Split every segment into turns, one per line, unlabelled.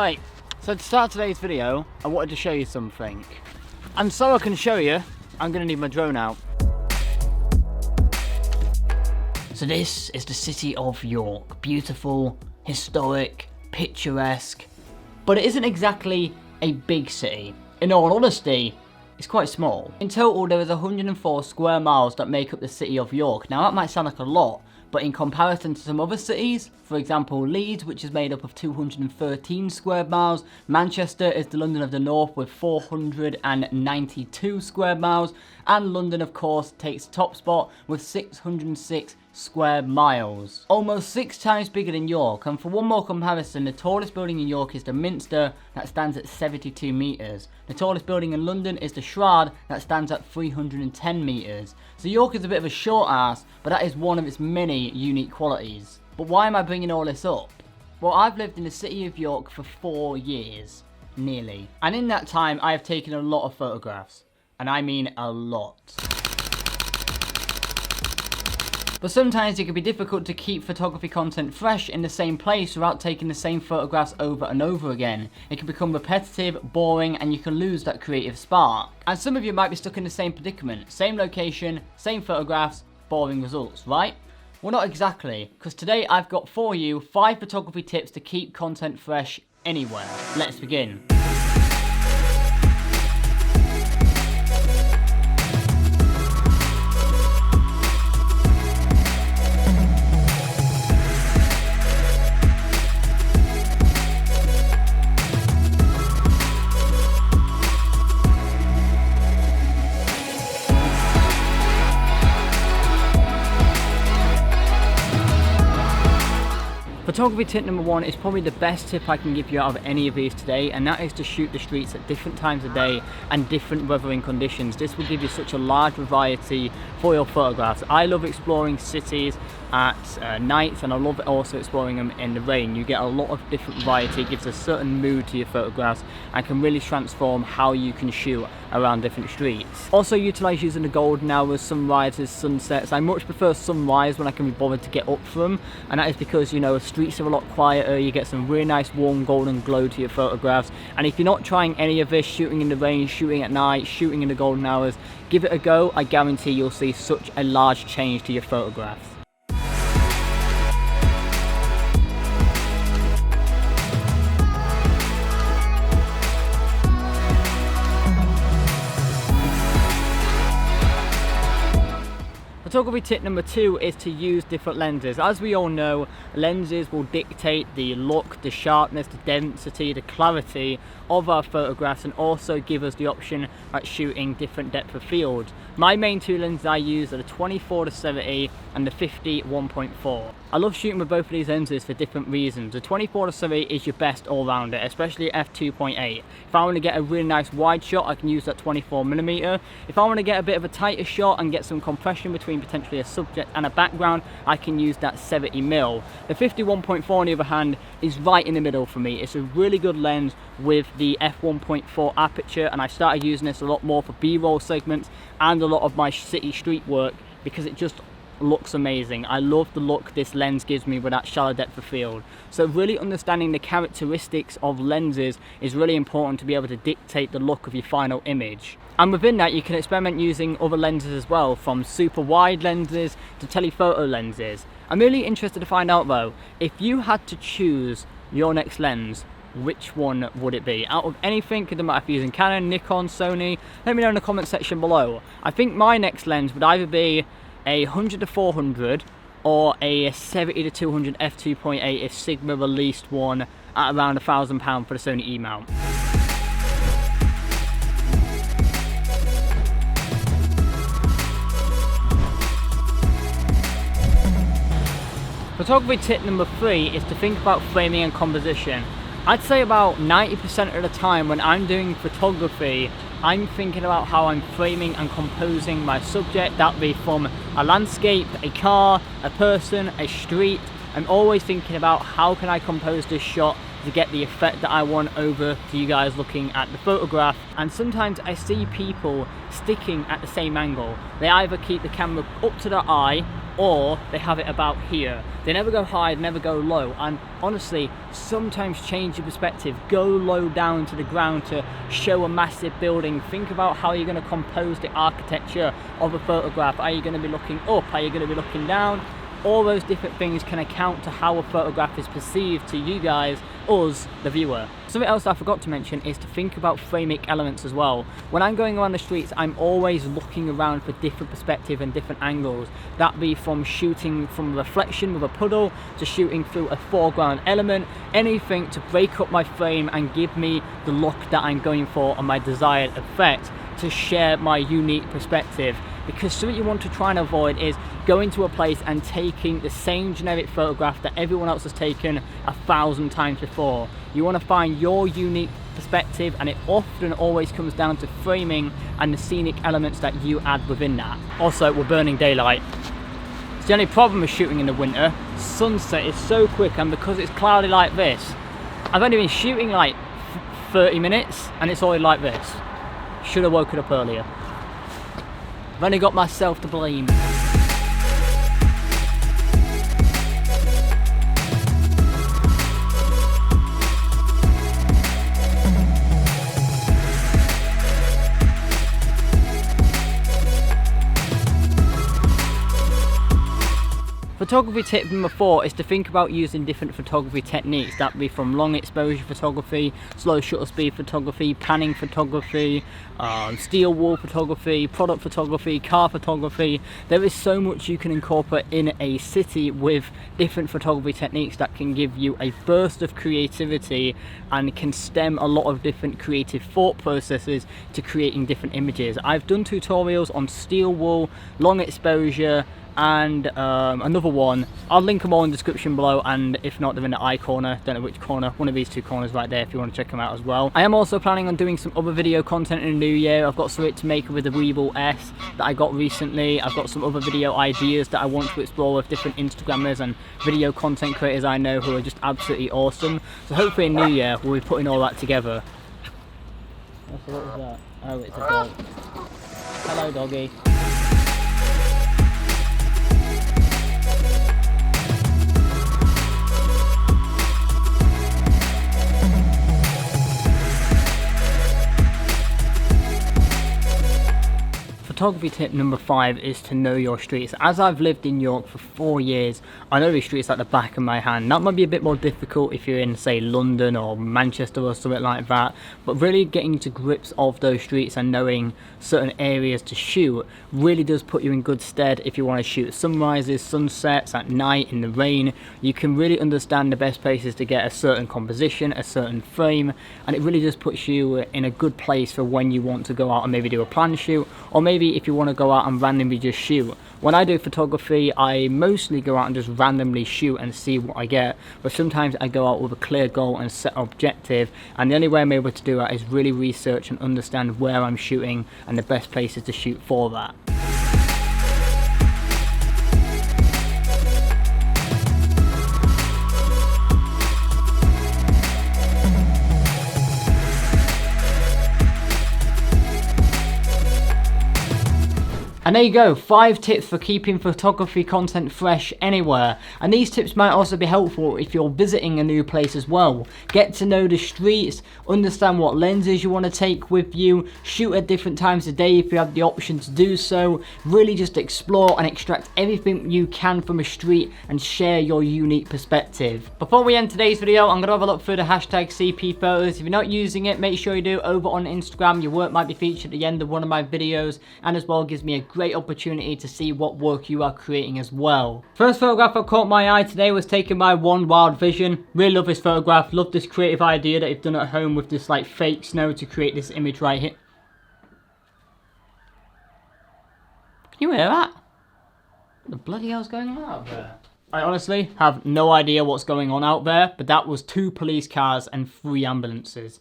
Right, so to start today's video, I wanted to show you something. And so I can show you, I'm going to need my drone out. So this is the city of York. Beautiful, historic, picturesque, but it isn't exactly a big city. In all honesty, it's quite small. In total, there is 104 square miles that make up the city of York. Now that might sound like a lot, but in comparison to some other cities, for example Leeds, which is made up of 213 square miles, Manchester is the London of the North with 492 square miles, and London of course takes the top spot with 606 square miles. Almost 6 times bigger than York, and for one more comparison, the tallest building in York is the Minster that stands at 72 metres. The tallest building in London is the Shard that stands at 310 metres. So York is a bit of a short ass, but that is one of its many unique qualities. But why am I bringing all this up? Well, I've lived in the city of York for 4 years, nearly. And in that time, I have taken a lot of photographs. And I mean a lot. But sometimes it can be difficult to keep photography content fresh in the same place without taking the same photographs over and over again. It can become repetitive, boring, and you can lose that creative spark. And some of you might be stuck in the same predicament. Same location, same photographs, boring results, right? Well, not exactly, because today I've got for you 5 photography tips to keep content fresh anywhere. Let's begin. Photography tip number 1 is probably the best tip I can give you out of any of these today, and that is to shoot the streets at different times of day and different weathering conditions. This will give you such a large variety for your photographs. I love exploring cities at night, and I love also exploring them in the rain. You get a lot of different variety, it gives a certain mood to your photographs and can really transform how you can shoot around different streets. Also utilise using the golden hours, sunrises, sunsets. I much prefer sunrise when I can be bothered to get up from, and that is because, you know, streets are a lot quieter, you get some really nice warm golden glow to your photographs. And if you're not trying any of this, shooting in the rain, shooting at night, shooting in the golden hours, give it a go. I guarantee you'll see such a large change to your photographs. Photography tip number 2 is to use different lenses. As we all know, lenses will dictate the look, the sharpness, the density, the clarity of our photographs, and also give us the option at shooting different depth of field. My main 2 lenses I use are the 24-70 and the 50-1.4. I love shooting with both of these lenses for different reasons. The 24-70 is your best all-rounder, especially f2.8. If I want to get a really nice wide shot, I can use that 24mm. If I want to get a bit of a tighter shot and get some compression between potentially a subject and a background, I can use that 70mm. The 51.4 on the other hand is right in the middle for me. It's a really good lens with the f1.4 aperture, and I started using this a lot more for b-roll segments and a lot of my city street work because it just looks amazing. I love the look this lens gives me with that shallow depth of field. So really understanding the characteristics of lenses is really important to be able to dictate the look of your final image. And within that, you can experiment using other lenses as well, from super wide lenses to telephoto lenses. I'm really interested to find out though, if you had to choose your next lens, which one would it be? Out of anything, it doesn't matter if you're using Canon, Nikon, Sony, let me know in the comment section below. I think my next lens would either be a 100-400 or a 70-200 f2.8 if Sigma released one at around £1,000 for the Sony E-mount. Photography tip number 3 is to think about framing and composition. I'd say about 90% of the time when I'm doing photography, I'm thinking about how I'm framing and composing my subject. That be from a landscape, a car, a person, a street. I'm always thinking about how can I compose this shot to get the effect that I want over to you guys looking at the photograph. And sometimes I see people sticking at the same angle. They either keep the camera up to their eye or they have it about here. They never go high, they never go low, and honestly, sometimes change your perspective. Go low down to the ground to show a massive building. Think about how you're going to compose the architecture of a photograph. Are you going to be looking up? Are you going to be looking down? All those different things can account to how a photograph is perceived to you guys, us, the viewer. Something else I forgot to mention is to think about framing elements as well. When I'm going around the streets, I'm always looking around for different perspective and different angles. That be from shooting from a reflection with a puddle, to shooting through a foreground element, anything to break up my frame and give me the look that I'm going for and my desired effect, to share my unique perspective. Because something you want to try and avoid is going to a place and taking the same generic photograph that everyone else has taken 1,000 times before. You want to find your unique perspective, and it often always comes down to framing and the scenic elements that you add within that. Also, we're burning daylight. It's the only problem with shooting in the winter. Sunset is so quick, and because it's cloudy like this, I've only been shooting like 30 minutes and it's already like this. Should have woken up earlier. I've only got myself to blame. Photography tip number 4 is to think about using different photography techniques. That be from long exposure photography, slow shutter speed photography, panning photography, steel wool photography, product photography, car photography. There is so much you can incorporate in a city with different photography techniques that can give you a burst of creativity and can stem a lot of different creative thought processes to creating different images. I've done tutorials on steel wool, long exposure, and another one. I'll link them all in the description below, and if not, they're in the eye corner, don't know which corner, one of these two corners right there if you want to check them out as well. I am also planning on doing some other video content in the new year. I've got something to make with the Weeble S that I got recently. I've got some other video ideas that I want to explore with different Instagrammers and video content creators I know who are just absolutely awesome. So hopefully in new year we'll be putting all that together. So what was that? Oh, it's a dog. Hello, doggy. Photography tip number 5 is to know your streets. As I've lived in York for 4 years, I know these streets like the back of my hand. That might be a bit more difficult if you're in, say, London or Manchester or something like that, but really getting to grips of those streets and knowing certain areas to shoot really does put you in good stead if you want to shoot sunrises, sunsets, at night, in the rain. You can really understand the best places to get a certain composition, a certain frame, and it really just puts you in a good place for when you want to go out and maybe do a plan shoot, or maybe if you want to go out and randomly just shoot. When I do photography, I mostly go out and just randomly shoot and see what I get, but sometimes I go out with a clear goal and set objective, and the only way I'm able to do that is really research and understand where I'm shooting and the best places to shoot for that. And there you go, 5 tips for keeping photography content fresh anywhere. And these tips might also be helpful if you're visiting a new place as well. Get to know the streets, understand what lenses you want to take with you, shoot at different times of day if you have the option to do so. Really just explore and extract everything you can from a street and share your unique perspective. Before we end today's video, I'm going to have a look through the hashtag CP photos. If you're not using it, make sure you do over on Instagram. Your work might be featured at the end of one of my videos, and as well gives me a great opportunity to see what work you are creating as well. First photograph that caught my eye today was taken by One Wild Vision. Really love this photograph, love this creative idea that you've done at home with this like fake snow to create this image right here. Can you hear that? What the bloody hell's going on out there? I honestly have no idea what's going on out there, but that was 2 police cars and 3 ambulances.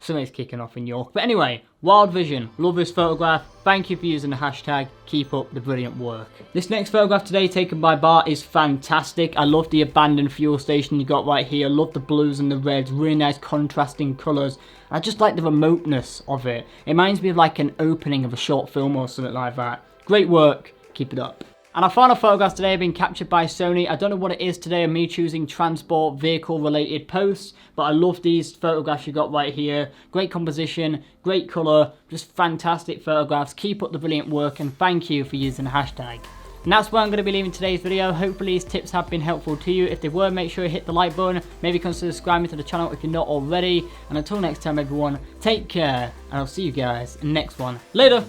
Something's kicking off in York. But anyway, Wild Vision, love this photograph. Thank you for using the hashtag. Keep up the brilliant work. This next photograph today taken by Bart is fantastic. I love the abandoned fuel station you got right here. Love the blues and the reds, really nice contrasting colours. I just like the remoteness of it. It reminds me of like an opening of a short film or something like that. Great work, keep it up. And our final photographs today have been captured by Sony. I don't know what it is today of me choosing transport vehicle related posts, but I love these photographs you got right here. Great composition, great colour, just fantastic photographs. Keep up the brilliant work and thank you for using the hashtag. And that's where I'm going to be leaving today's video. Hopefully these tips have been helpful to you. If they were, make sure you hit the like button. Maybe consider subscribing to the channel if you're not already. And until next time everyone, take care and I'll see you guys in the next one. Later!